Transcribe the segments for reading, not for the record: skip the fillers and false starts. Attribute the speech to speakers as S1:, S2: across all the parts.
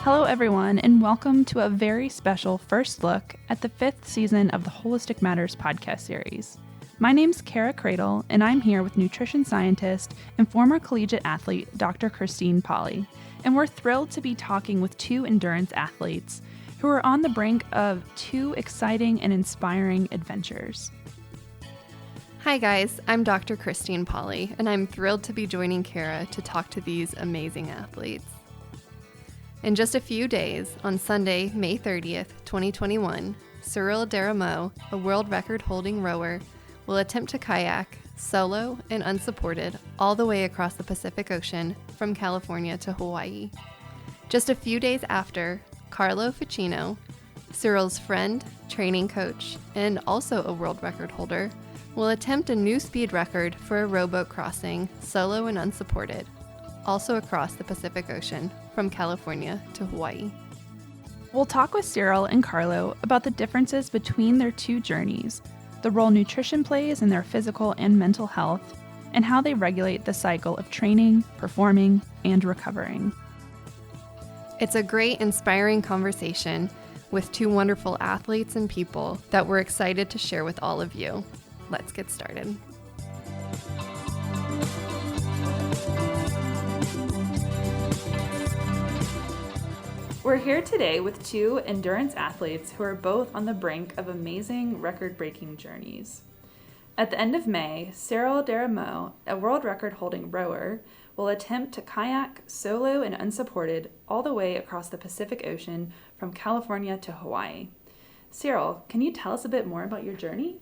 S1: Hello, everyone, and welcome to a very special first look at the 5th season of the Holistic Matters podcast series. My name's Kara Cradle, and I'm here with nutrition scientist and former collegiate athlete Dr. Christine Polly, and we're thrilled to be talking with two endurance athletes who are on the brink of two exciting and inspiring adventures.
S2: Hi guys, I'm Dr. Christine Polly, and I'm thrilled to be joining Kara to talk to these amazing athletes. In just a few days, on Sunday, May 30th, 2021, Cyril Derreumaux, a world record-holding rower, will attempt to kayak, solo and unsupported, all the way across the Pacific Ocean from California to Hawaii. Just a few days after, Carlo Facchino, Cyril's friend, training coach, and also a world record holder, will attempt a new speed record for a rowboat crossing, solo and unsupported, also across the Pacific Ocean from California to Hawaii.
S1: We'll talk with Cyril and Carlo about the differences between their two journeys, the role nutrition plays in their physical and mental health, and how they regulate the cycle of training, performing, and recovering.
S2: It's a great, inspiring conversation with two wonderful athletes and people that we're excited to share with all of you. Let's get started.
S1: We're here today with two endurance athletes who are both on the brink of amazing record-breaking journeys. At the end of May, Cyril Derreumaux, a world record-holding rower, will attempt to kayak solo and unsupported all the way across the Pacific Ocean from California to Hawaii. Cyril, can you tell us a bit more about your journey?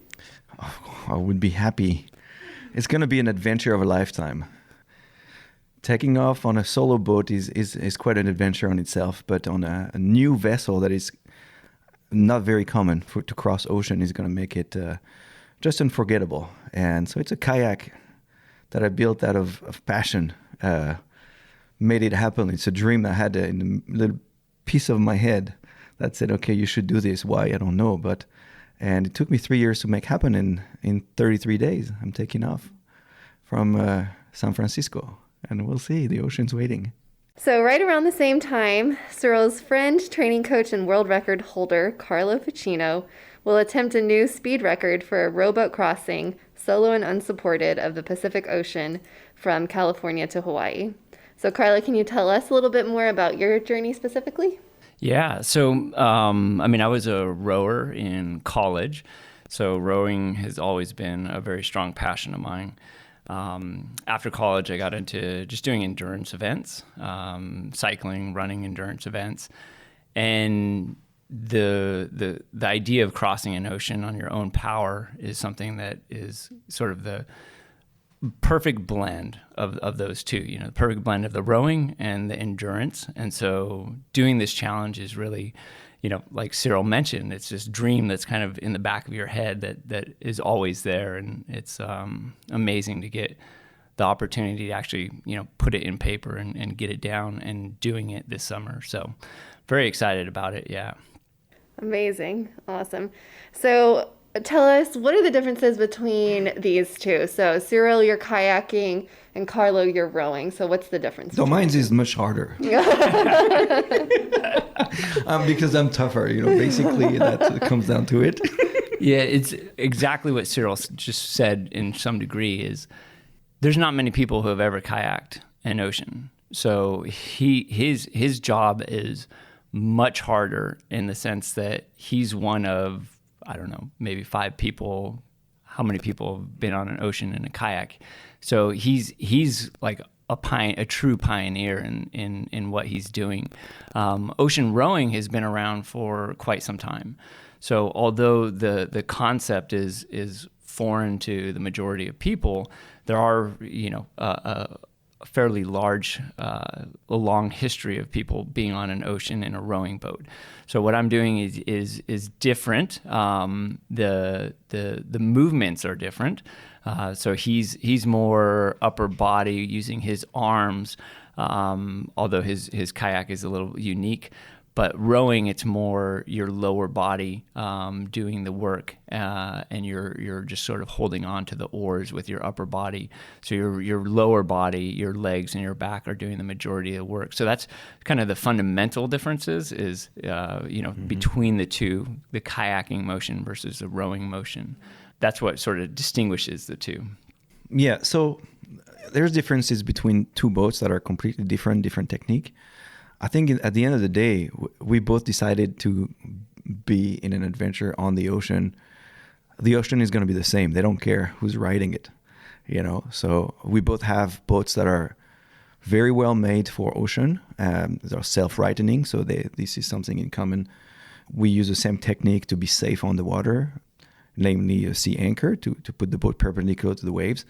S3: I would be happy. It's going to be an adventure of a lifetime. Taking off on a solo boat is quite an adventure on itself, but on a new vessel that is not very common to cross ocean is going to make it just unforgettable. And so it's a kayak that I built out of passion, made it happen. It's a dream I had in a little piece of my head that said, okay, you should do this. Why? I don't know. And it took me 3 years to make happen. In 33 days, I'm taking off from San Francisco. And we'll see. The ocean's waiting.
S2: So right around the same time, Cyril's friend, training coach, and world record holder, Carlo Pacino, will attempt a new speed record for a rowboat crossing, solo and unsupported, of the Pacific Ocean from California to Hawaii. So Carlo, can you tell us a little bit more about your journey specifically?
S4: Yeah. So, I was a rower in college. So rowing has always been a very strong passion of mine. After college, I got into just doing endurance events, cycling, running endurance events. And the idea of crossing an ocean on your own power is something that is sort of the perfect blend of those two, the perfect blend of the rowing and the endurance. And so doing this challenge is really, like Cyril mentioned, it's this dream that's kind of in the back of your head that is always there. And it's amazing to get the opportunity to actually, put it in paper and get it down and doing it this summer. So very excited about it. Yeah.
S2: Amazing. Awesome. So tell us, what are the differences between these two? So Cyril, you're kayaking, and Carlo, you're rowing. So what's the difference?
S3: So mine is much harder. Because I'm tougher, basically that comes down to it.
S4: Yeah, it's exactly what Cyril just said in some degree is there's not many people who have ever kayaked an ocean. So his job is much harder in the sense that he's one of, I don't know, maybe 5 people. How many people have been on an ocean in a kayak? So he's like a true pioneer in what he's doing. Ocean rowing has been around for quite some time. So although the concept is foreign to the majority of people, there are a fairly large, a long history of people being on an ocean in a rowing boat. So what I'm doing is different. The movements are different. So he's more upper body using his arms, although his kayak is a little unique. But rowing, it's more your lower body doing the work, and you're just sort of holding on to the oars with your upper body. So your lower body, your legs and your back are doing the majority of the work. So that's kind of the fundamental differences is between the two, the kayaking motion versus the rowing motion. That's what sort of distinguishes the two.
S3: Yeah, so there's differences between two boats that are completely different technique. I think at the end of the day, we both decided to be in an adventure on the ocean. The ocean is going to be the same. They don't care who's riding it, So we both have boats that are very well made for ocean. They're self-rightening, so this is something in common. We use the same technique to be safe on the water, namely a sea anchor to put the boat perpendicular to the waves.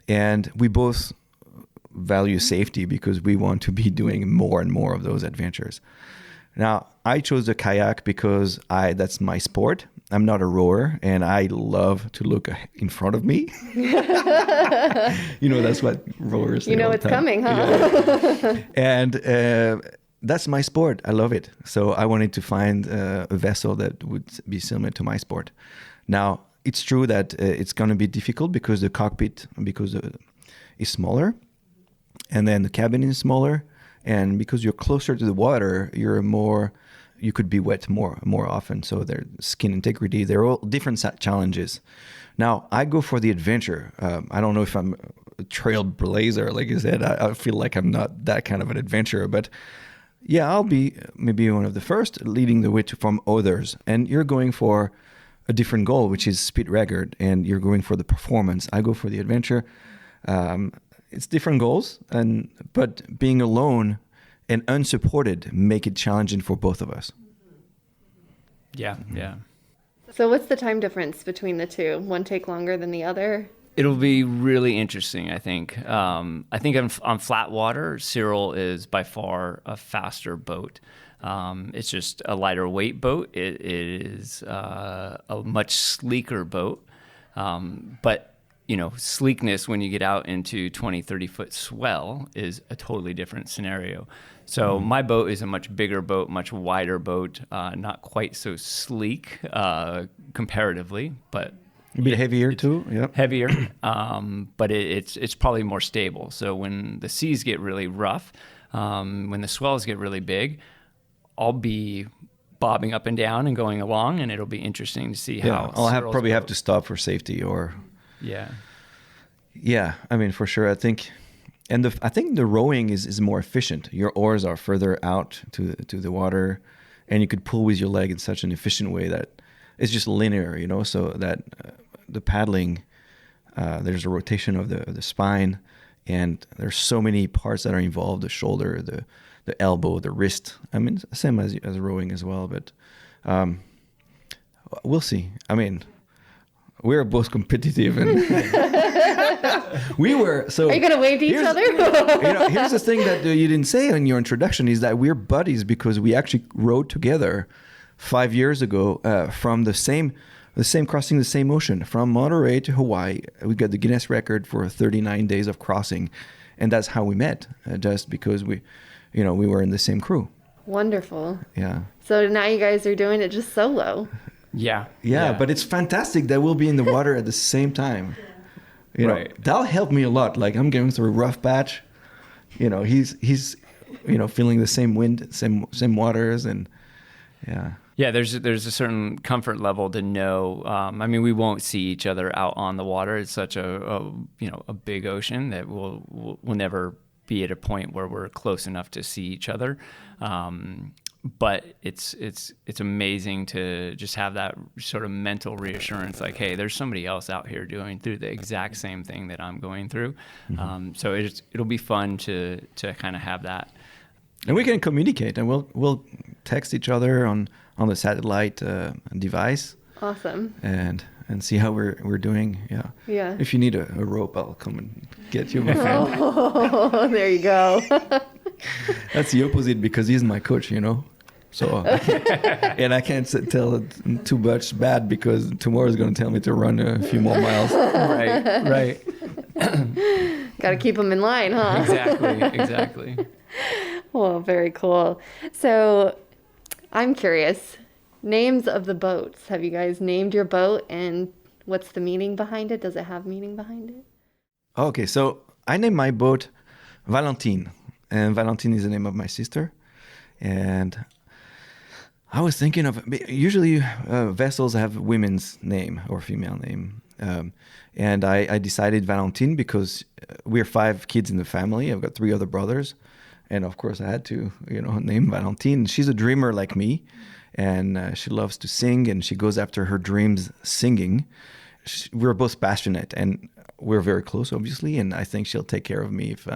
S3: And we both value safety because we want to be doing more and more of those adventures. Now, I chose the kayak because that's my sport. I'm not a rower, and I love to look in front of me. That's what rowers say all the
S2: it's
S3: time.
S2: coming, huh?
S3: Yeah. And that's my sport. I love it. So I wanted to find a vessel that would be similar to my sport. Now, it's true that it's going to be difficult because the cockpit is smaller. And then the cabin is smaller, and because you're closer to the water, you could be wet more often. So there's skin integrity. They're all different challenges. Now, I go for the adventure. I don't know if I'm a trailblazer, like you said. I feel like I'm not that kind of an adventurer, but yeah, I'll be maybe one of the first leading the way from others. And you're going for a different goal, which is speed record, and you're going for the performance. I go for the adventure. It's different goals, but being alone and unsupported make it challenging for both of us.
S4: Yeah.
S2: So what's the time difference between the two? One take longer than the other?
S4: It'll be really interesting, I think. I think on flat water, Cyril is by far a faster boat. It's just a lighter weight boat. It is a much sleeker boat, but sleekness when you get out into 20, 30-foot swell is a totally different scenario. So my boat is a much bigger boat, much wider boat, not quite so sleek comparatively, but
S3: a bit heavier too. Yeah,
S4: heavier, but it's probably more stable. So when the seas get really rough, when the swells get really big, I'll be bobbing up and down and going along, and it'll be interesting to see how.
S3: I'll probably have to stop for safety or. Yeah. I mean, for sure. I think the rowing is more efficient. Your oars are further out to the water, and you could pull with your leg in such an efficient way that it's just linear, so that the paddling, there's a rotation of the spine, and there's so many parts that are involved: the shoulder, the elbow, the wrist. I mean, same as rowing as well, but we'll see. I mean, we're both competitive, and we were. So
S2: are you gonna wave to each other?
S3: Here's the thing that you didn't say in your introduction is that we're buddies because we actually rowed together 5 years ago from the same crossing the same ocean from Monterey to Hawaii. We got the Guinness record for 39 days of crossing, and that's how we met. Just because we were in the same crew.
S2: Wonderful.
S3: Yeah.
S2: So now you guys are doing it just solo.
S4: Yeah,
S3: but it's fantastic that we'll be in the water at the same time.
S4: Right.
S3: That'll help me a lot. Like I'm going through a rough patch. He's feeling the same wind, same waters, and yeah.
S4: Yeah, there's a certain comfort level to know. I mean, we won't see each other out on the water. It's such a big ocean that we'll never be at a point where we're close enough to see each other. But it's amazing to just have that sort of mental reassurance, like, hey, there's somebody else out here going through the exact same thing that I'm going through. Mm-hmm. So it'll be fun to kind of have that.
S3: And we can communicate, and we'll text each other on the satellite device.
S2: Awesome.
S3: And see how we're doing. Yeah.
S2: Yeah.
S3: If you need a rope, I'll come and get you, my friend.
S2: Oh, there you go.
S3: That's the opposite because he's my coach, So, and I can't tell too much bad because tomorrow's going to tell me to run a few more miles.
S4: Right.
S2: Got to keep them in line, huh?
S4: Exactly.
S2: Well, very cool. So I'm curious. Names of the boats. Have you guys named your boat, and what's the meaning behind it? Does it have meaning behind it?
S3: Okay, so I named my boat Valentine, and Valentine is the name of my sister. And I was thinking of, usually vessels have women's name or female name. And I decided Valentine because we're 5 kids in the family. I've got 3 other brothers. And of course I had to, name Valentine. She's a dreamer like me. And she loves to sing, and she goes after her dreams singing. We're both passionate, and we're very close, obviously. And I think she'll take care of me if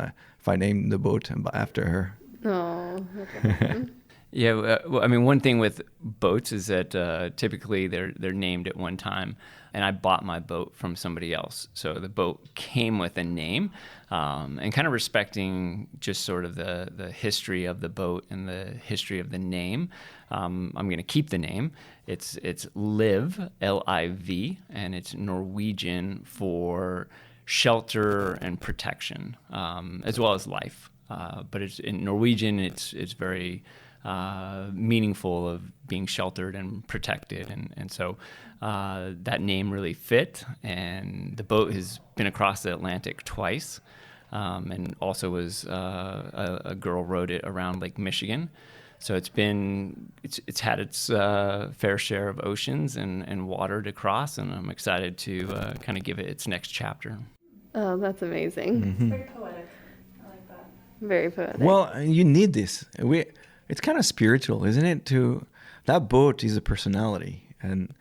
S3: I name the boat after her.
S2: Oh, that's awesome.
S4: Yeah, well, I mean, one thing with boats is that typically they're named at one time, and I bought my boat from somebody else. So the boat came with a name, and kind of respecting just sort of the history of the boat and the history of the name. I'm going to keep the name. It's Liv, L-I-V, and it's Norwegian for shelter and protection, as well as life. But it's in Norwegian. It's very meaningful of being sheltered and protected, and so that name really fit. And the boat has been across the Atlantic twice, and also was a girl rowed it around Lake Michigan. So it's had its fair share of oceans and water to cross, and I'm excited to kind of give it its next chapter.
S2: Oh, that's amazing.
S1: It's very poetic. I like that.
S2: Very poetic.
S3: Well, you need this. It's kind of spiritual, isn't it? That boat is a personality. And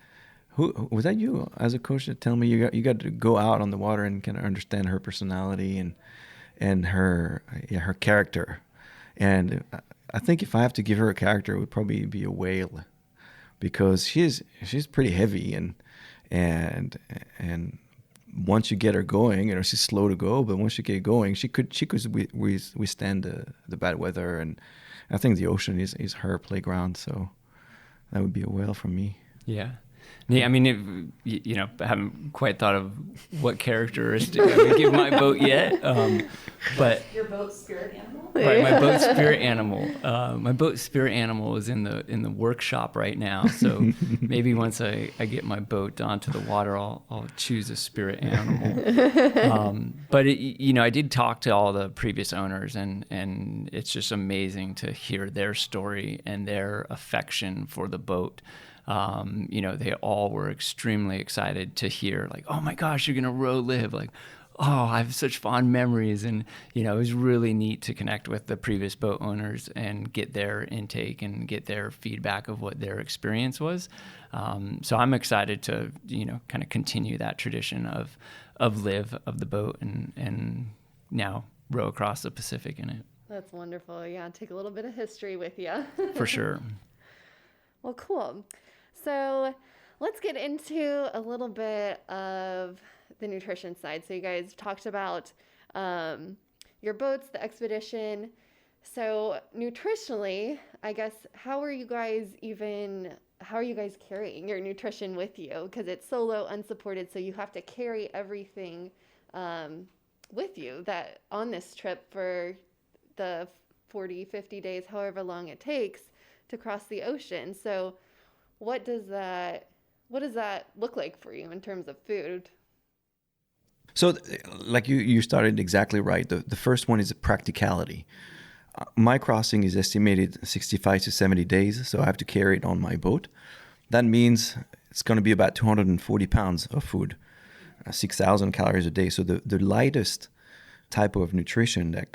S3: who was that? You as a coach that tell me you got to go out on the water and kind of understand her personality and her character. And I think if I have to give her a character, it would probably be a whale, because she's pretty heavy and once you get her going, she's slow to go, but once you get going, she could withstand the bad weather. And I think the ocean is her playground, so that would be a whale for me.
S4: Yeah. I mean, I haven't quite thought of what characteristic I would give my boat yet. But
S1: Your boat's spirit animal?
S4: right, my boat spirit animal. My boat spirit animal is in the workshop right now. So maybe once I get my boat onto the water, I'll choose a spirit animal. But I did talk to all the previous owners, and it's just amazing to hear their story and their affection for the boat. They all were extremely excited to hear, like, oh my gosh, you're going to row Liv. Like, oh, I have such fond memories. And, it was really neat to connect with the previous boat owners and get their intake and get their feedback of what their experience was. So I'm excited to, kind of continue that tradition of Liv, of the boat, and now row across the Pacific in it.
S2: That's wonderful. Yeah, take a little bit of history with you.
S4: For sure.
S2: Well, cool. So let's get into a little bit of the nutrition side. So you guys talked about your boats, the expedition. So nutritionally, I guess, how are you guys carrying your nutrition with you? Because it's solo, unsupported, so you have to carry everything with you that on this trip for the 40, 50 days, however long it takes to cross the ocean. So what does that look like for you in terms of food?
S3: So like you started exactly right. The first one is practicality. My crossing is estimated 65 to 70 days, so I have to carry it on my boat. That means it's going to be about 240 pounds of food, 6,000 calories a day. So the lightest type of nutrition that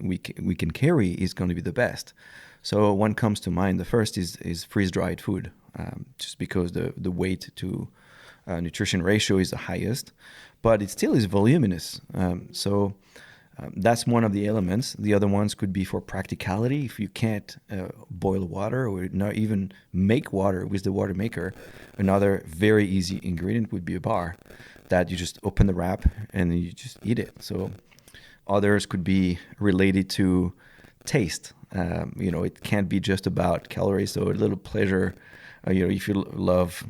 S3: we can carry is going to be the best. So one comes to mind. The first is freeze-dried food, just because the weight to nutrition ratio is the highest, but it still is voluminous. So that's one of the elements. The other ones could be for practicality. If you can't boil water or not even make water with the water maker, another very easy ingredient would be a bar that you just open the wrap and you just eat it. So others could be related to taste. It can't be just about calories. So a little pleasure, if you love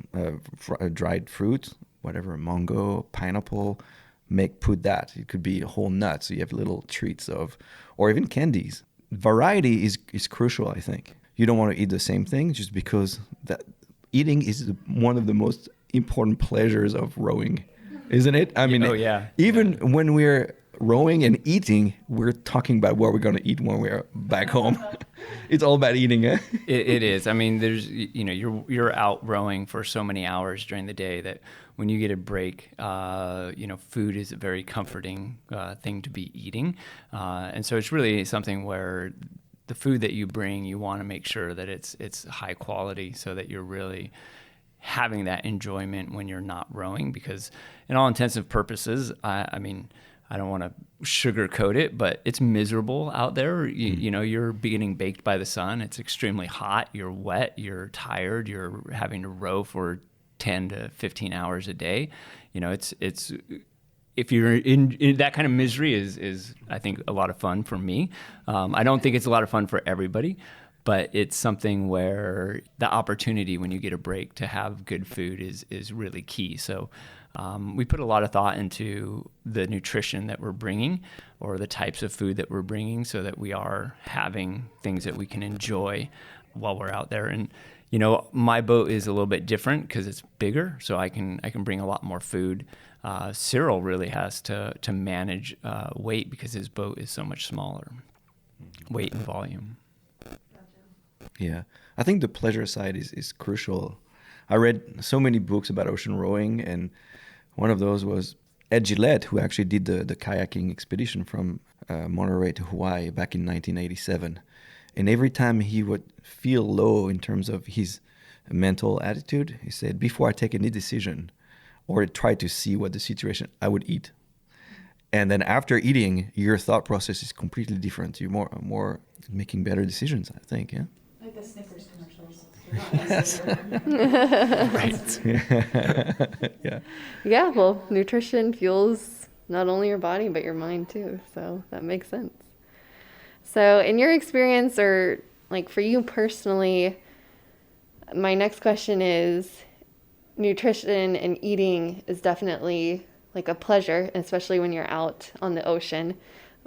S3: dried fruit, whatever, mango, pineapple, put that. It could be a whole nut. So you have little treats or even candies. Variety is crucial, I think. you don't want to eat the same thing, just because that eating is one of the most important pleasures of rowing, isn't it? I mean, even when we're rowing and eating, we're talking about what we're going to eat when we're back home. It's all about eating, eh?
S4: It is. I mean, there's, you're out rowing for so many hours during the day that when you get a break, food is a very comforting thing to be eating. And so it's really something where the food that you bring, you want to make sure that it's high quality, so that you're really having that enjoyment when you're not rowing. Because in all intents and purposes, I mean, I don't want to sugarcoat it, but it's miserable out there. You're getting baked by the sun. It's extremely hot. You're wet. You're tired. You're having to row for 10 to 15 hours a day. It's if you're in that kind of misery is I think a lot of fun for me. I don't think it's a lot of fun for everybody, but it's something where the opportunity when you get a break to have good food is really key. So we put a lot of thought into the nutrition that we're bringing, or the types of food that we're bringing, so that we are having things that we can enjoy while we're out there. And my boat is a little bit different because it's bigger, so I can bring a lot more food. Cyril really has to manage weight because his boat is so much smaller, weight and volume.
S3: Yeah, I think the pleasure side is crucial. I read so many books about ocean rowing, and one of those was Ed Gillette, who actually did the kayaking expedition from Monterey to Hawaii back in 1987. And every time he would feel low in terms of his mental attitude, he said, before I take any decision or try to see what the situation, I would eat. And then after eating, your thought process is completely different. You're more making better decisions, I think, yeah?
S1: Like the Snickers commercials.
S3: Yes. Right. Yeah.
S2: Yeah, well, nutrition fuels not only your body, but your mind too. So that makes sense. So in your experience, or like for you personally, my next question is, nutrition and eating is definitely like a pleasure, especially when you're out on the ocean.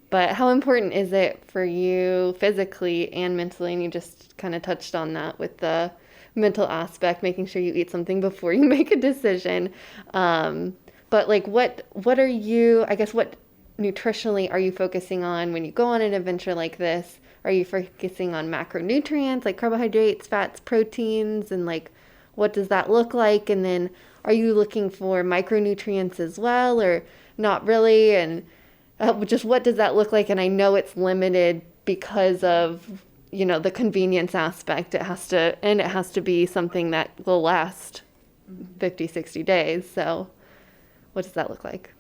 S2: But how important is it for you physically and mentally? And you just kind of touched on that with the mental aspect, making sure you eat something before you make a decision. But like, what are you, I guess, what nutritionally are you focusing on when you go on an adventure like this? Are you focusing on macronutrients like carbohydrates, fats, proteins, and like, what does that look like? And then are you looking for micronutrients as well, or not really? And just what does that look like? And I know it's limited because of, the convenience aspect. It has to be something that will last 50, 60 days. So what does that look like?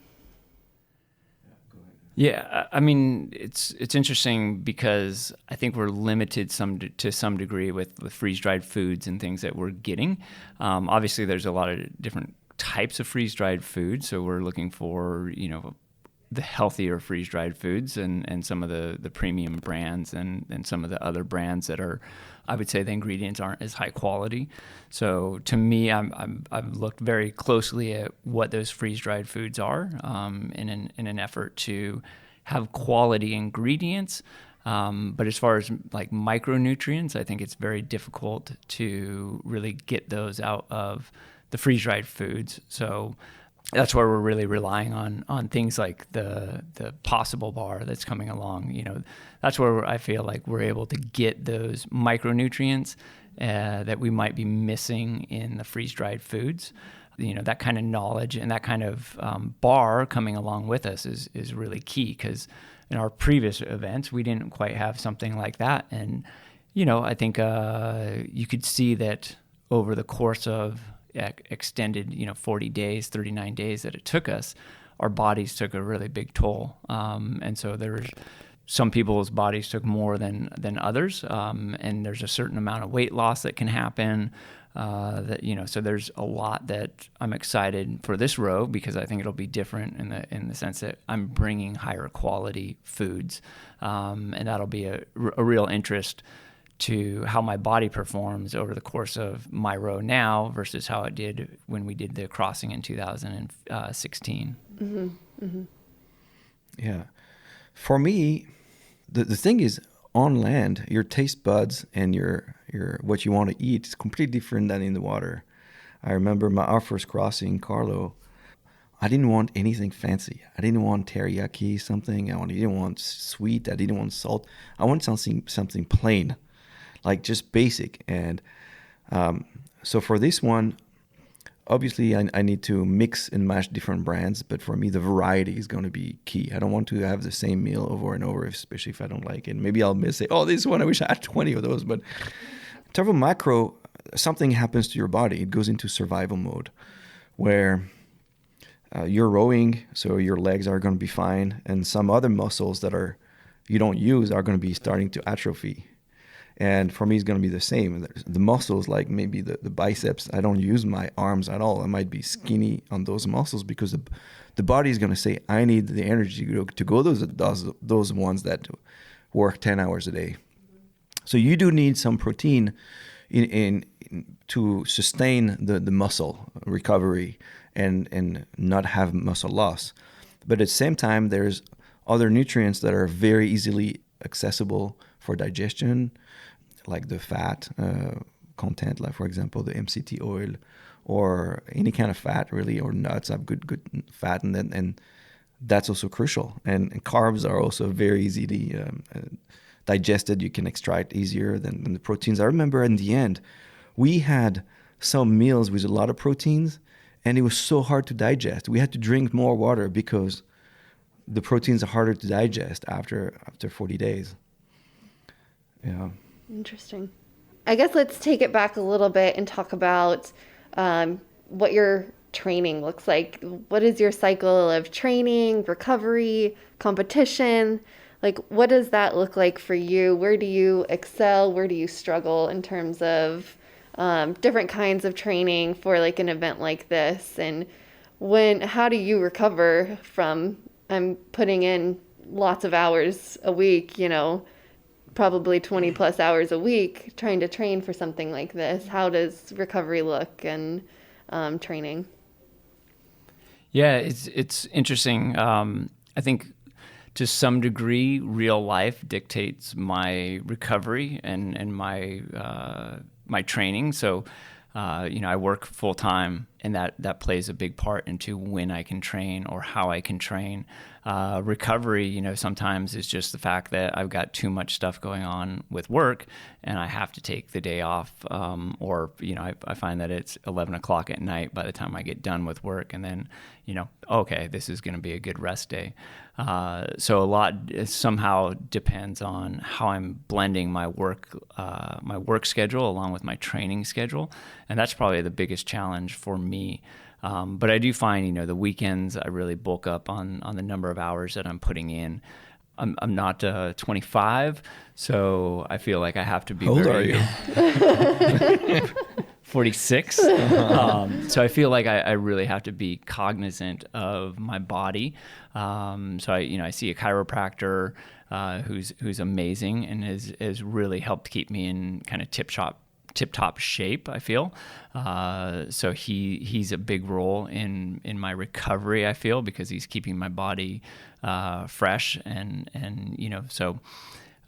S4: Yeah, I mean, it's interesting because I think we're limited to some degree with freeze-dried foods and things that we're getting. Obviously, there's a lot of different types of freeze-dried foods, so we're looking for, the healthier freeze-dried foods and some of the premium brands and some of the other brands that are, I would say the ingredients aren't as high quality. So to me, I've looked very closely at what those freeze-dried foods are in an effort to have quality ingredients. But as far as like micronutrients, I think it's very difficult to really get those out of the freeze-dried foods. So that's where we're really relying on things like the Possible Bar that's coming along. That's where I feel like we're able to get those micronutrients that we might be missing in the freeze-dried foods. That kind of knowledge and that kind of bar coming along with us is really key, because in our previous events, we didn't quite have something like that. And, I think you could see that over the course of extended, 40 days, 39 days that it took us, our bodies took a really big toll. And so there's some people's bodies took more than others. And there's a certain amount of weight loss that can happen. So there's a lot that I'm excited for this row, because I think it'll be different in the sense that I'm bringing higher quality foods. And that'll be a real interest to how my body performs over the course of my row now versus how it did when we did the crossing in 2016.
S2: Mm-hmm. Mm-hmm.
S3: Yeah. For me, the thing is, on land, your taste buds and your what you want to eat is completely different than in the water. I remember our first crossing, Carlo. I didn't want anything fancy. I didn't want teriyaki something. I didn't want sweet. I didn't want salt. I wanted something plain, like just basic. And so for this one, obviously I need to mix and match different brands. But for me, the variety is going to be key. I don't want to have the same meal over and over, especially if I don't like it. Maybe I'll miss it. Oh, this one, I wish I had 20 of those. But in terms of macro, something happens to your body. It goes into survival mode where you're rowing, so your legs are going to be fine, and some other muscles that you don't use are going to be starting to atrophy. And for me, it's going to be the same. The muscles, like maybe the biceps, I don't use my arms at all. I might be skinny on those muscles because the body is going to say, I need the energy to go those ones that work 10 hours a day. So you do need some protein in to sustain the muscle recovery and not have muscle loss. But at the same time, there's other nutrients that are very easily accessible for digestion, like the fat content, like for example, the MCT oil or any kind of fat really, or nuts have good fat, and that's also crucial. And carbs are also very easily digested. You can extract easier than the proteins. I remember in the end, we had some meals with a lot of proteins, and it was so hard to digest. We had to drink more water because the proteins are harder to digest after 40 days. Yeah.
S2: Interesting. I guess let's take it back a little bit and talk about what your training looks like. What is your cycle of training, recovery, competition? Like, what does that look like for you? Where do you excel? Where do you struggle in terms of different kinds of training for like an event like this? And how do you recover from, I'm putting in lots of hours a week, probably 20 plus hours a week trying to train for something like this? How does recovery look and training?
S4: Yeah, it's interesting. I think to some degree, real life dictates my recovery and my my training. So, I work full time, and that plays a big part into when I can train or how I can train. Recovery, sometimes is just the fact that I've got too much stuff going on with work and I have to take the day off. Or, I find that it's 11 o'clock at night by the time I get done with work, and then, okay, this is going to be a good rest day. So a lot somehow depends on how I'm blending my work schedule along with my training schedule. And that's probably the biggest challenge for me. But I do find, the weekends I really bulk up on the number of hours that I'm putting in. I'm not 25, so I feel like I have to be.
S3: How old are you?
S4: 46. So I feel like I really have to be cognizant of my body. So I see a chiropractor who's amazing and has really helped keep me in kind of tip-top shape, I feel. So he's a big role in my recovery, I feel, because he's keeping my body fresh and so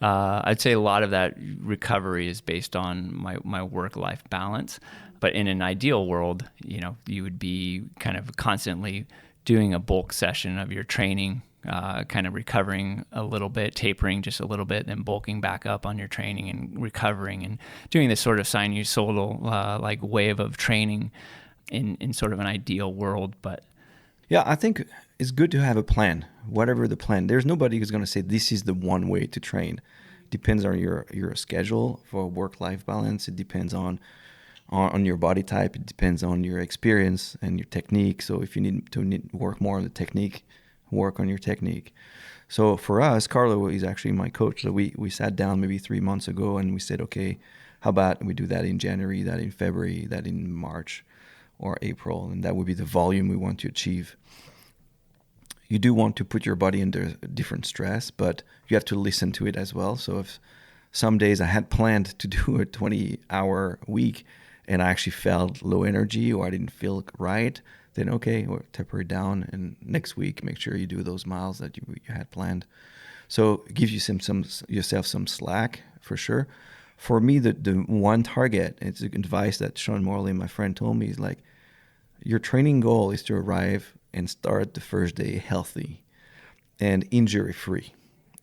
S4: I'd say a lot of that recovery is based on my work-life balance. But in an ideal world, you would be kind of constantly doing a bulk session of your training, kind of recovering a little bit, tapering just a little bit, then bulking back up on your training and recovering and doing this sort of sinusoidal like wave of training in sort of an ideal world. But
S3: yeah, I think it's good to have a plan, whatever the plan. There's nobody who's going to say this is the one way to train. Depends on your schedule for work-life balance. It depends on your body type. It depends on your experience and your technique. So if you need to work more on the technique, work on your technique. So for us, Carlo is actually my coach. So we sat down maybe 3 months ago and we said, okay, how about we do that in January, that in February, that in March or April, and that would be the volume we want to achieve. You do want to put your body under different stress, but you have to listen to it as well. So if some days I had planned to do a 20-hour week and I actually felt low energy or I didn't feel right, Then, okay, we'll taper it down. And next week, make sure you do those miles that you had planned. So give you yourself some slack for sure. For me, the one target, it's advice that Sean Morley, my friend, told me, is like, your training goal is to arrive and start the first day healthy and injury-free.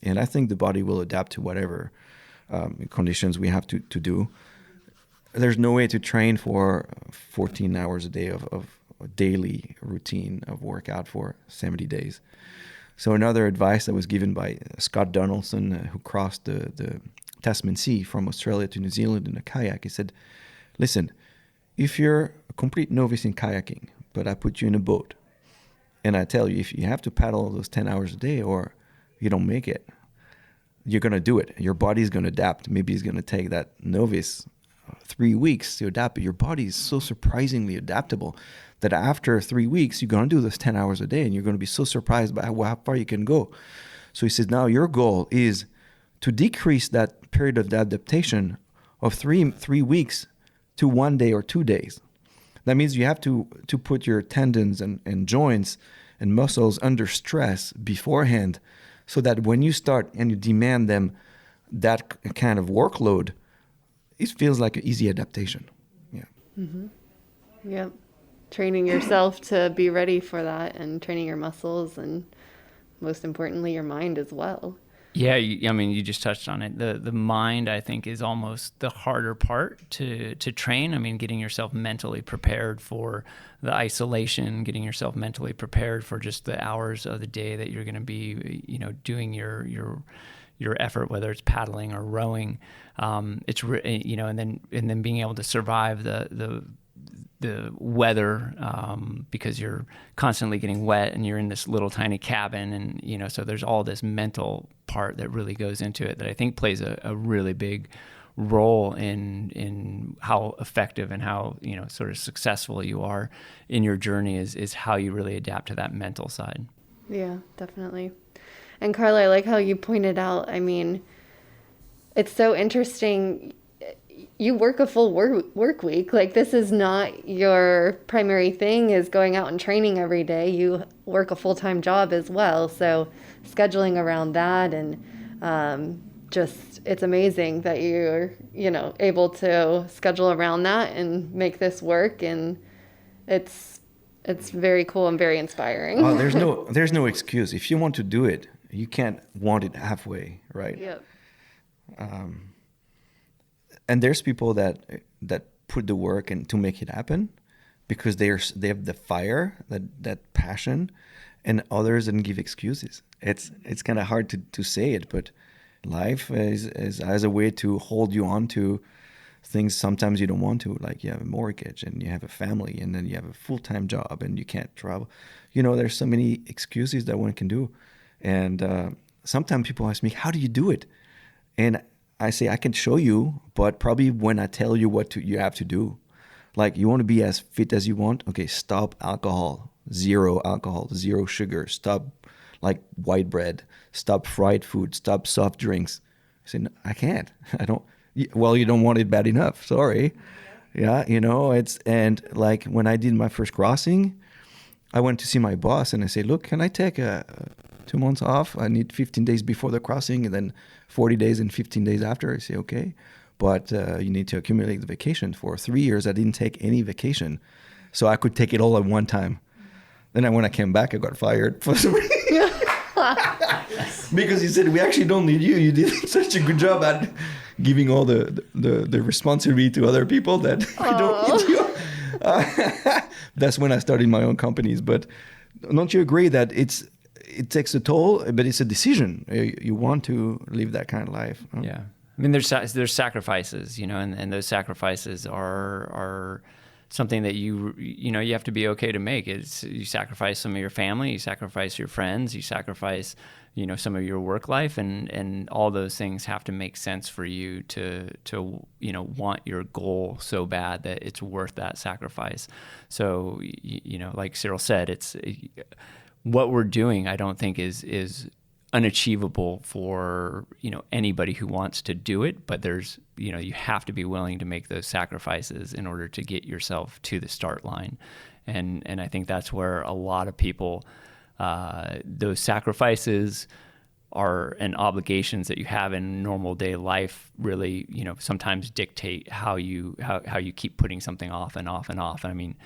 S3: And I think the body will adapt to whatever conditions we have to do. There's no way to train for 14 hours a day of a daily routine of workout for 70 days. So another advice that was given by Scott Donaldson, who crossed the Tasman Sea from Australia to New Zealand in a kayak, he said, listen, if you're a complete novice in kayaking, but I put you in a boat, and I tell you, if you have to paddle those 10 hours a day or you don't make it, you're going to do it. Your body's going to adapt. Maybe it's going to take that novice 3 weeks to adapt, but your body is so surprisingly adaptable that after 3 weeks, you're going to do this 10 hours a day, and you're going to be so surprised by how far you can go. So he says, now your goal is to decrease that period of adaptation of three weeks to 1 day or 2 days. That means you have to put your tendons and joints and muscles under stress beforehand, so that when you start and you demand them that kind of workload, it feels like an easy adaptation. Yeah.
S2: Mm-hmm. Yep. Training yourself to be ready for that, and training your muscles, and most importantly, your mind as well.
S4: Yeah, I mean, you just touched on it. The mind, I think, is almost the harder part to train. I mean, getting yourself mentally prepared for the isolation, getting yourself mentally prepared for just the hours of the day that you're going to be, doing your effort, whether it's paddling or rowing. And then being able to survive the weather, because you're constantly getting wet and you're in this little tiny cabin, and so there's all this mental part that really goes into it that I think plays a really big role in how effective and how sort of successful you are in your journey is how you really adapt to that mental side.
S2: Yeah, definitely. And Carlo, I like how you pointed out, I mean, it's so interesting. You work a full work week. Like, this is not your primary thing, is going out and training every day. You work a full-time job as well. So scheduling around that, and it's amazing that you're, able to schedule around that and make this work. And it's very cool and very inspiring.
S3: Oh, there's no excuse. If you want to do it, you can't want it halfway, right?
S2: Yep.
S3: And there's people that put the work in to make it happen because they have the fire, that passion, and others didn't give excuses. It's kind of hard to say it, but life is as a way to hold you on to things sometimes you don't want to, like you have a mortgage and you have a family and then you have a full-time job and you can't travel. There's so many excuses that one can do. And sometimes people ask me, how do you do it? And I say, I can show you, but probably when I tell you you have to do. Like, you want to be as fit as you want? Okay, stop alcohol, zero sugar, stop like white bread, stop fried food, stop soft drinks. I say, no, I can't. I don't. Well, you don't want it bad enough. Sorry. Yeah, and like when I did my first crossing, I went to see my boss and I say, look, can I take 2 months off? I need 15 days before the crossing and then 40 days and 15 days after. I say, okay, but you need to accumulate the vacation. For 3 years, I didn't take any vacation, so I could take it all at one time. Then when I came back, I got fired for some reason. Because he said, we actually don't need you. You did such a good job at giving all the responsibility to other people that we don't need you. That's when I started my own companies. But don't you agree that it takes a toll, but it's a decision. You want to live that kind of life.
S4: Yeah. I mean, there's sacrifices, and those sacrifices are something that you have to be okay to make. You sacrifice some of your family, you sacrifice your friends, you sacrifice, some of your work life, and all those things have to make sense for you to want your goal so bad that it's worth that sacrifice. So, like Cyril said, it's what we're doing, I don't think is unachievable for, anybody who wants to do it, but there's, you have to be willing to make those sacrifices in order to get yourself to the start line. And I think that's where a lot of people, those sacrifices and obligations that you have in normal day life really, sometimes dictate how you keep putting something off and off and off. I mean,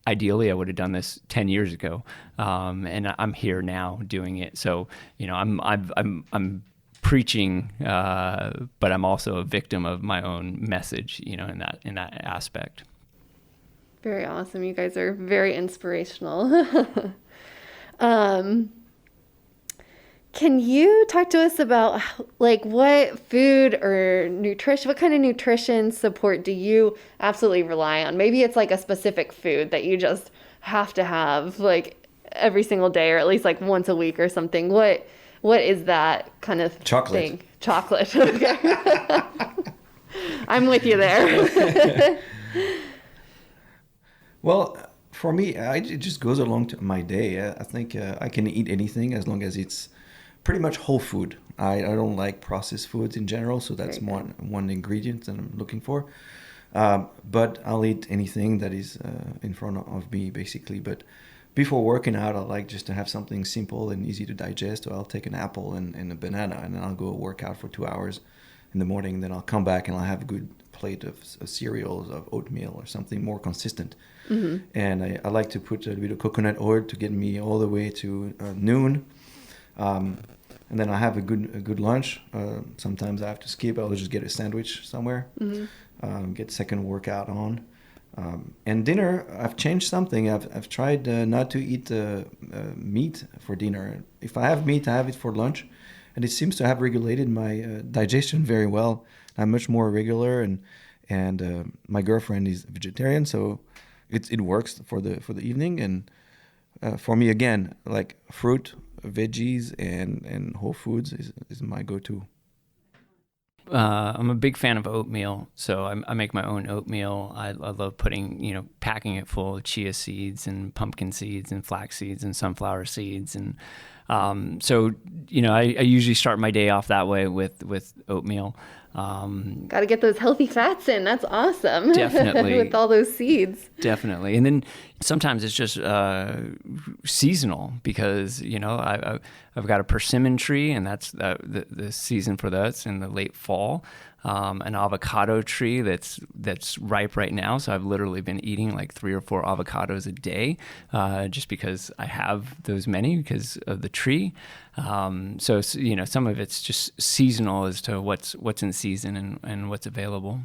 S4: ideally I would have done this 10 years ago. And I'm here now doing it. So, I'm preaching, but I'm also a victim of my own message, in that aspect.
S2: Very awesome. You guys are very inspirational. Can you talk to us about what food or nutrition, what kind of nutrition support do you absolutely rely on? Maybe it's a specific food that you just have to have every single day, or at least once a week or something. What is that kind of
S3: Chocolate.
S2: thing? Chocolate. Okay. I'm with you there.
S3: Well, for me, it just goes along to my day. I think I can eat anything as long as it's pretty much whole food. I don't like processed foods in general, so that's one ingredient that I'm looking for. But I'll eat anything that is in front of me, basically. But before working out, I like just to have something simple and easy to digest. So I'll take an apple and a banana, and then I'll go work out for 2 hours in the morning. Then I'll come back and I'll have a good plate of cereals, of oatmeal, or something more consistent. Mm-hmm. And I like to put a little bit of coconut oil to get me all the way to noon. And then I have a good lunch. Sometimes I have to skip. I'll just get a sandwich somewhere, get second workout on. And dinner, I've changed something. I've tried not to eat meat for dinner. If I have meat, I have it for lunch. And it seems to have regulated my digestion very well. I'm much more regular, and my girlfriend is vegetarian, so it works for the evening. And for me, again, fruit, veggies and whole foods is my go-to.
S4: I'm a big fan of oatmeal, so I make my own oatmeal. I love packing it full of chia seeds and pumpkin seeds and flax seeds and sunflower seeds. And so I usually start my day off that way with oatmeal.
S2: Got to get those healthy fats in. That's awesome.
S4: Definitely.
S2: With all those seeds.
S4: Definitely. And then sometimes it's just seasonal because, I've got a persimmon tree, and that's the season for that's in the late fall. An avocado tree that's ripe right now. So I've literally been eating 3 or 4 avocados a day, just because I have those many because of the tree. So some of it's just seasonal as to what's in season and what's available.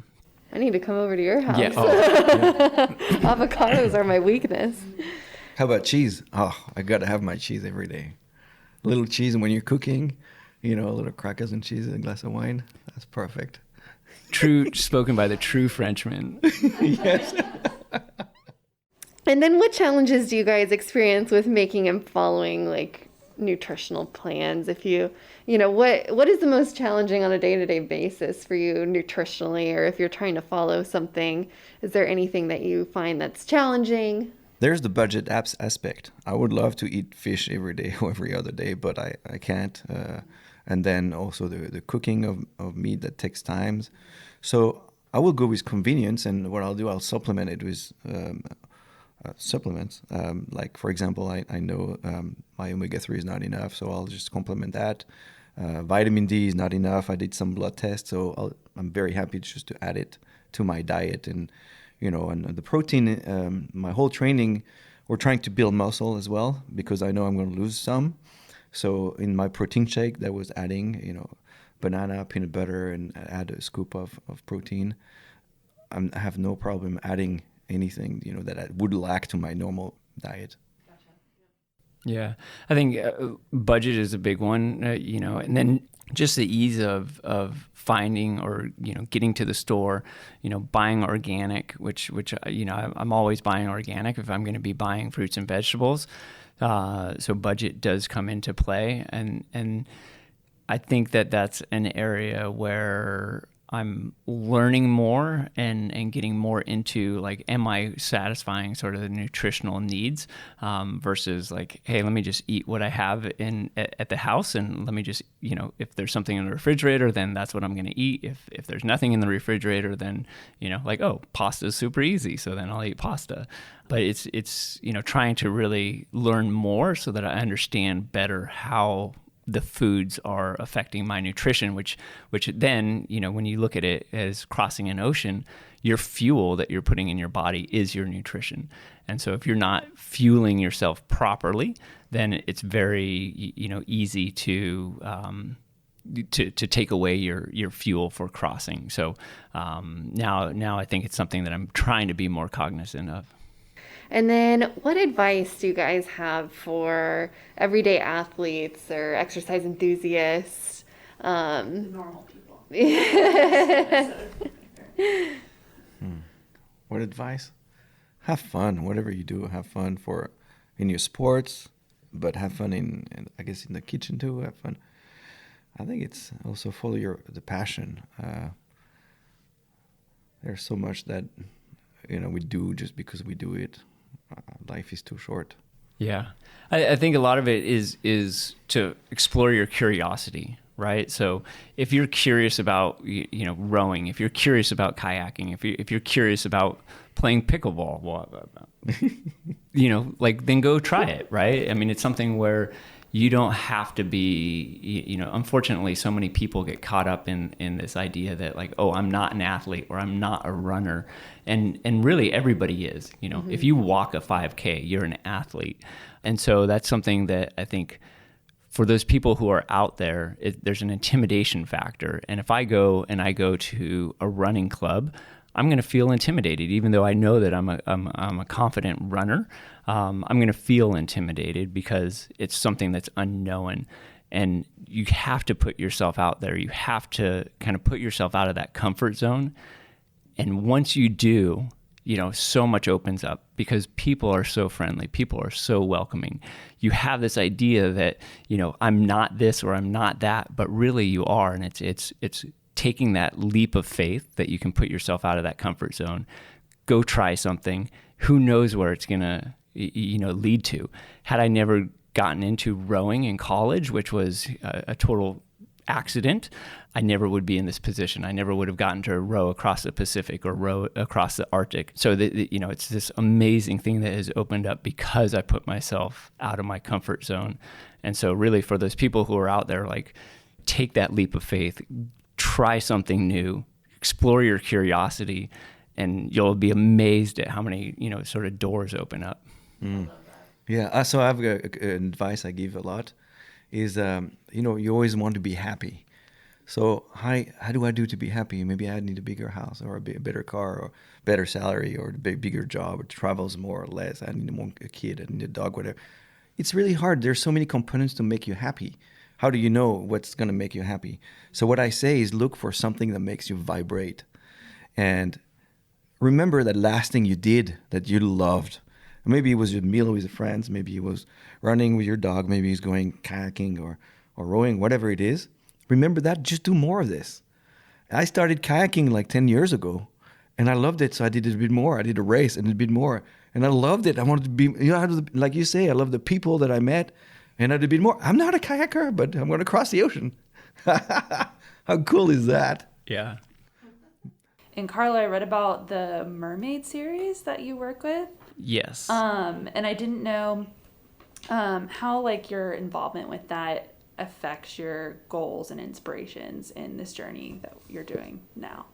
S2: I need to come over to your house.
S4: Yeah. Yeah.
S2: Avocados are my weakness.
S3: How about cheese? Oh, I got to have my cheese every day. A little cheese when you're cooking, a little crackers and cheese and a glass of wine. That's perfect.
S4: True, spoken by the true Frenchman.
S3: Yes.
S2: And then what challenges do you guys experience with making and following nutritional plans? If what is the most challenging on a day-to-day basis for you nutritionally, or if you're trying to follow something, is there anything that you find that's challenging?
S3: There's the budget aspect. I would love to eat fish every day or every other day, but I can't. And then also the cooking of meat that takes time. So I will go with convenience, and what I'll do, I'll supplement it with supplements. For example, I know my omega-3 is not enough, so I'll just complement that. Vitamin D is not enough. I did some blood tests, so I'm very happy just to add it to my diet. And and the protein, my whole training, we're trying to build muscle as well, because I know I'm going to lose some. So in my protein shake, that was adding, banana, peanut butter, and add a scoop of protein. I have no problem adding anything, that I would lack to my normal diet.
S4: Yeah, I think budget is a big one, and then just the ease of finding or getting to the store, buying organic, which I'm always buying organic if I'm going to be buying fruits and vegetables. So budget does come into play, and I think that's an area where I'm learning more and getting more into like, am I satisfying sort of the nutritional needs versus like, hey, let me just eat what I have at the house, and let me just, if there's something in the refrigerator, then that's what I'm going to eat. If there's nothing in the refrigerator, then like, oh, pasta is super easy, so then I'll eat pasta. But it's trying to really learn more so that I understand better how the foods are affecting my nutrition, which then, when you look at it as crossing an ocean, your fuel that you're putting in your body is your nutrition. And so if you're not fueling yourself properly, then it's very, easy to take away your fuel for crossing. So now I think it's something that I'm trying to be more cognizant of.
S2: And then what advice do you guys have for everyday athletes or exercise enthusiasts?
S1: Normal people.
S3: What advice? Have fun. Whatever you do, have fun in your sports, but have fun in I guess in the kitchen too. Have fun. I think it's also follow the passion. There's so much that we do just because we do it. Life is too short.
S4: Yeah. I think a lot of it is to explore your curiosity, right? So if you're curious about, rowing, if you're curious about kayaking, if you're curious about playing pickleball, like then go try it, right? I mean, it's something where you don't have to be, unfortunately, so many people get caught up in this idea that like, oh, I'm not an athlete or I'm not a runner. And really everybody is, if you walk a 5K, you're an athlete. And so that's something that I think for those people who are out there, there's an intimidation factor. And if I go to a running club, I'm going to feel intimidated, even though I know that I'm a confident runner. I'm going to feel intimidated because it's something that's unknown, and you have to put yourself out there. You have to kind of put yourself out of that comfort zone. And once you do, so much opens up because people are so friendly. People are so welcoming. You have this idea that, I'm not this or I'm not that, but really you are. And it's taking that leap of faith that you can put yourself out of that comfort zone, go try something. Who knows where it's going to, lead to. Had I never gotten into rowing in college, which was a total accident, I never would be in this position. I never would have gotten to row across the Pacific or row across the Arctic. So it's this amazing thing that has opened up because I put myself out of my comfort zone. And so really for those people who are out there, like, take that leap of faith, try something new, explore your curiosity, and you'll be amazed at how many, sort of doors open up.
S3: Mm. Yeah. So I have an advice I give a lot is, you always want to be happy. So how do I do to be happy? Maybe I need a bigger house or a better car or better salary or a bigger job or travels more or less. I need a kid, I need a dog, whatever. It's really hard. There's so many components to make you happy. How do you know what's going to make you happy? So what I say is look for something that makes you vibrate. And remember that last thing you did that you loved. Maybe it was a meal with your friends. Maybe it was running with your dog. Maybe it's going kayaking or rowing, whatever it is. Remember that. Just do more of this. I started kayaking like 10 years ago, and I loved it. So I did it a bit more. I did a race and a bit more. And I loved it. I wanted to be, like you say, I love the people that I met. And I did a bit more. I'm not a kayaker, but I'm going to cross the ocean. How cool is that?
S4: Yeah.
S1: And Carlo, I read about the Mermaid Series that you work with.
S4: Yes.
S1: And I didn't know how like your involvement with that affects your goals and inspirations in this journey that you're doing now.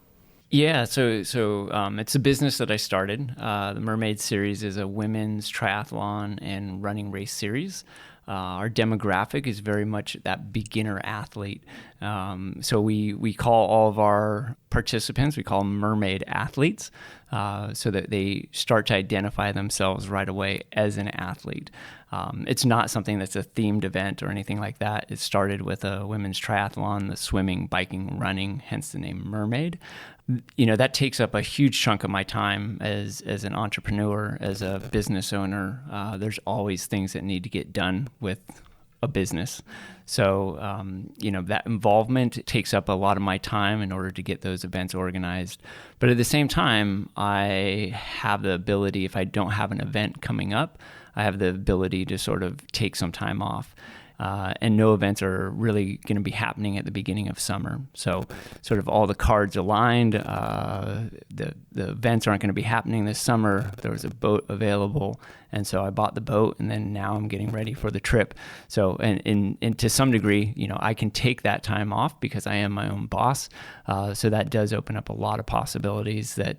S4: Yeah, so it's a business that I started. The Mermaid Series is a women's triathlon and running race series. Our demographic is very much that beginner athlete. So we call all of our participants, we call them mermaid athletes, so that they start to identify themselves right away as an athlete. It's not something that's a themed event or anything like that. It started with a women's triathlon, the swimming, biking, running, hence the name Mermaid. That takes up a huge chunk of my time as an entrepreneur, as a business owner. There's always things that need to get done with a business. So, that involvement takes up a lot of my time in order to get those events organized. But at the same time, I have the ability, if I don't have an event coming up, I have the ability to sort of take some time off. And no events are really going to be happening at the beginning of summer. So sort of all the cards aligned. The events aren't going to be happening this summer. There was a boat available. And so I bought the boat, and then now I'm getting ready for the trip. So, and to some degree, I can take that time off because I am my own boss. So that does open up a lot of possibilities that,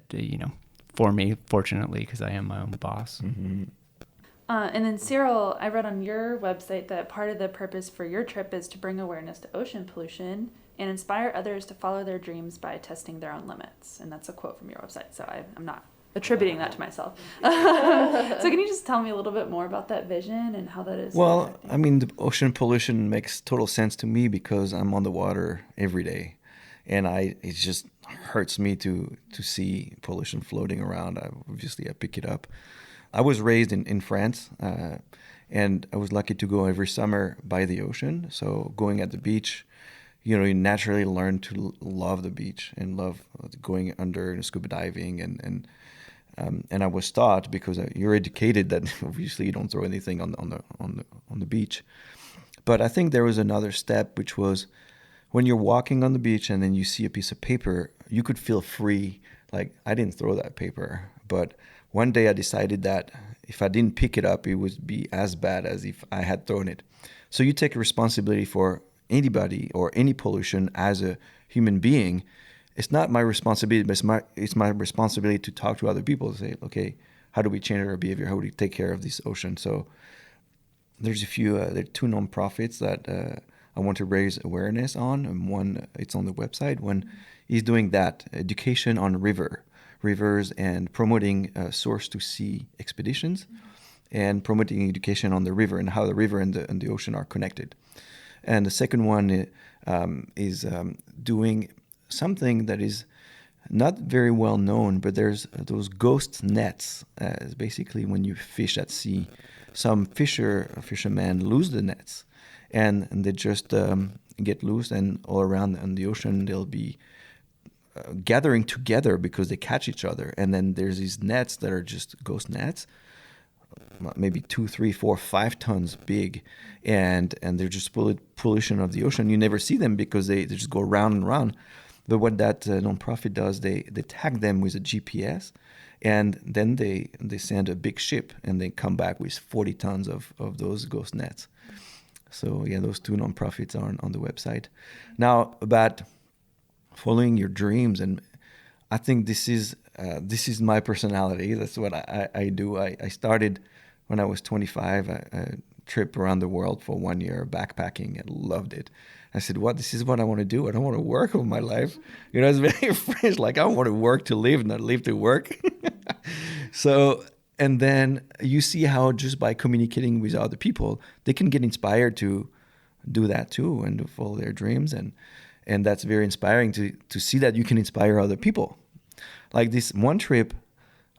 S4: for me, fortunately, because I am my own boss.
S3: Mm-hmm.
S1: And then Cyril, I read on your website that part of the purpose for your trip is to bring awareness to ocean pollution and inspire others to follow their dreams by testing their own limits. And that's a quote from your website, so I'm not attributing that to myself. So can you just tell me a little bit more about that vision and how that is?
S3: Well, I mean, the ocean pollution makes total sense to me because I'm on the water every day. And it just hurts me to see pollution floating around. Obviously, I pick it up. I was raised in France, and I was lucky to go every summer by the ocean. So going at the beach, you naturally learn to love the beach and love going under and scuba diving. And I was taught, because you're educated, that obviously you don't throw anything on the beach. But I think there was another step, which was when you're walking on the beach and then you see a piece of paper, you could feel free. Like, I didn't throw that paper, but one day I decided that if I didn't pick it up, it would be as bad as if I had thrown it. So you take responsibility for anybody or any pollution as a human being. It's not my responsibility, but it's my responsibility to talk to other people to say, okay, how do we change our behavior? How do we take care of this ocean? So there's there are two nonprofits that I want to raise awareness on. And one, it's on the website. One is doing that, education on rivers and promoting source to sea expeditions, and promoting education on the river and how the river and the ocean are connected. And the second one is doing something that is not very well known, but there's those ghost nets. It's basically when you fish at sea, some fishermen lose the nets, and they just get loose, and all around in the ocean they'll be gathering together because they catch each other. And then there's these nets that are just ghost nets, maybe 2, 3, 4, 5 tons big, and they're just pollution of the ocean. You never see them because they just go round and round. But what that nonprofit does, they tag them with a GPS, and then they send a big ship, and they come back with 40 tons of those ghost nets. So yeah, those two nonprofits are on the website. Now, about following your dreams, and I think this is my personality. That's what I do. I started when I was 25, a trip around the world for 1 year, backpacking, and loved it. I said, this is what I want to do. I don't want to work all my life. It's very French, like I want to work to live, not live to work. So, and then you see how just by communicating with other people, they can get inspired to do that too and to follow their dreams. And that's very inspiring to see that you can inspire other people. Like this one trip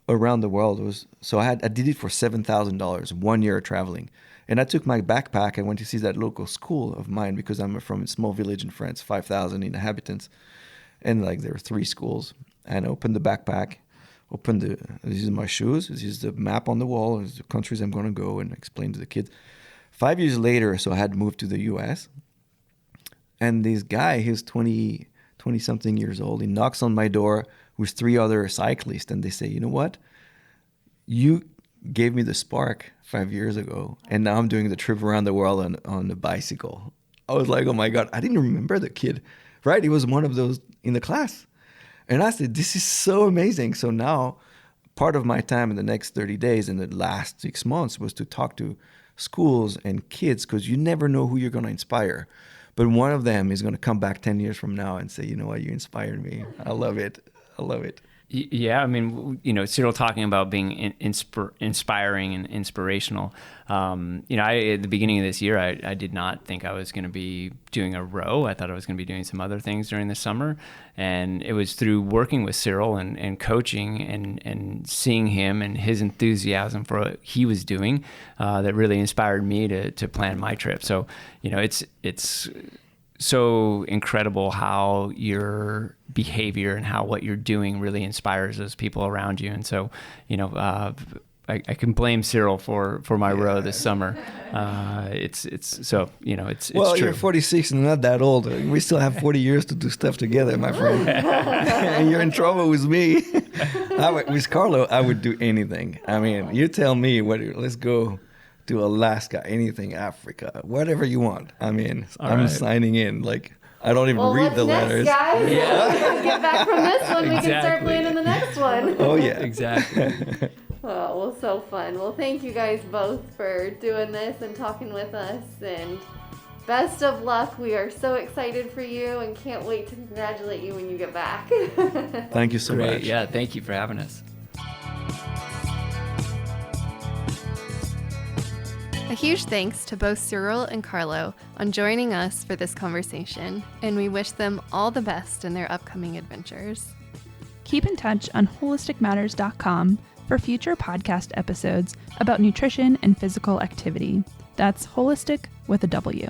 S3: around the world I did it for $7,000, 1 year of traveling. And I took my backpack. I went to see that local school of mine because I'm from a small village in France, 5,000 inhabitants. And like there were 3 schools. And I opened the backpack, this is my shoes, this is the map on the wall, this is the countries I'm going to go, and explain to the kids. 5 years later, so I had moved to the US. And this guy, he's 20-something years old. He knocks on my door with 3 other cyclists, and they say, you know what? You gave me the spark 5 years ago, and now I'm doing the trip around the world on a bicycle. I was like, oh my God, I didn't remember the kid, right? He was one of those in the class. And I said, this is so amazing. So now part of my time in the next 30 days and the last 6 months was to talk to schools and kids, because you never know who you're going to inspire. But one of them is going to come back 10 years from now and say, you know what, you inspired me. I love it.
S4: Yeah, I mean, Cyril talking about being inspiring and inspirational. At the beginning of this year, I did not think I was going to be doing a row. I thought I was going to be doing some other things during the summer. And it was through working with Cyril and coaching and seeing him and his enthusiasm for what he was doing that really inspired me to plan my trip. So, it's so incredible how your behavior and how what you're doing really inspires those people around you. And so, I can blame Cyril for my row this summer. It's
S3: Well,
S4: true.
S3: you're 46 and not that old. We still have 40 years to do stuff together, my friend. And you're in trouble with me. With Carlo, I would do anything. I mean, you tell me, let's go to Alaska, anything, Africa, whatever you want. I mean, I'm signing in. Like, I don't even read the letters.
S2: Guys?
S4: Yeah.
S2: Get back from this one. We can start planning the next one.
S3: Oh, yeah.
S4: Exactly.
S2: Oh, well, so fun. Well, thank you guys both for doing this and talking with us. And best of luck. We are so excited for you and can't wait to congratulate you when you get back.
S3: Thank you so much.
S4: Yeah, thank you for having us.
S2: A huge thanks to both Cyril and Carlo on joining us for this conversation, and we wish them all the best in their upcoming adventures.
S1: Keep in touch on WholisticMatters.com for future podcast episodes about nutrition and physical activity. That's holistic with a W.